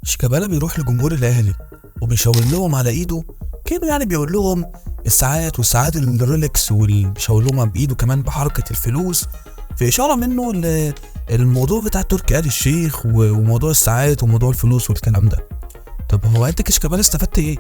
شيكابالا بيروح لجمهور الاهلي وبيشاور لهم على ايده، كده يعني بيقول لهم الساعات والساعات الرولكس، وبيشاور لهم بايده كمان بحركه الفلوس، في اشاره منه الموضوع بتاع تركي آل الشيخ وموضوع الساعات وموضوع الفلوس والكلام ده. طب هو انت كشيكابالا استفدت ايه؟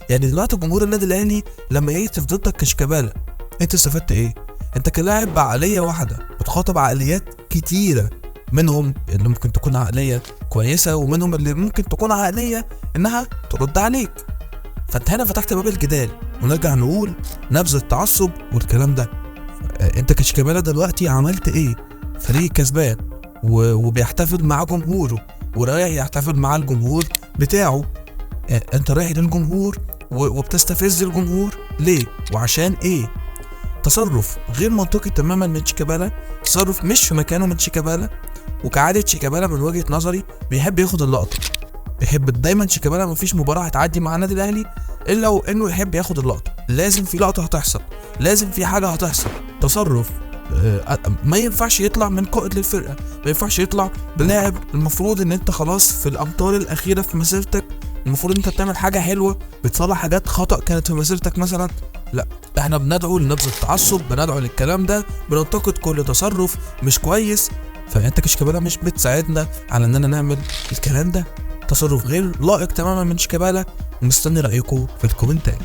يعني دلوقتي جمهور النادي الاهلي لما يهتف ضدك كشيكابالا، انت استفدت ايه؟ انت كلاعب بعقليه واحده بتخاطب عقليات كتيره، منهم اللي ممكن تكون عقليه كويسه ومنهم اللي ممكن تكون عقليه انها ترد عليك. فانت هنا فتحت باب الجدال، ونرجع نقول نبذ التعصب والكلام ده. انت كشيكابالا دلوقتي عملت ايه؟ فريق كسبان وبيحتفل مع جمهوره ورايح يحتفل مع الجمهور بتاعه. انت رايح للجمهور وبتستفز الجمهور ليه وعشان ايه؟ تصرف غير منطقي تماما من شيكابالا، تصرف مش في مكانه من شيكابالا. وكعادة شيكابالا من وجهة نظري بيحب ياخد اللقطة، بيحب دايما شيكابالا مفيش مباراة هتعدي مع النادي الاهلي الا وانه يحب ياخد اللقطة، لازم في لقطة هتحصل، لازم في حاجة هتحصل. تصرف ما ينفعش يطلع من قائد للفرقة، ما ينفعش يطلع بلاعب المفروض ان انت خلاص في الامتار الاخيرة في مسيرتك، المفروض انت بتعمل حاجة حلوة بتصلح حاجات خطأ كانت في مسيرتك مثلا. لا، احنا بندعو لنبذ التعصب، بندعو للكلام ده، بننتقد كل تصرف مش كويس. فانت كشيكابالا مش بتساعدنا على اننا نعمل الكلام ده، تصرف غير لائق تماما من شيكابالا. ومستني رأيكم في الكومنتات.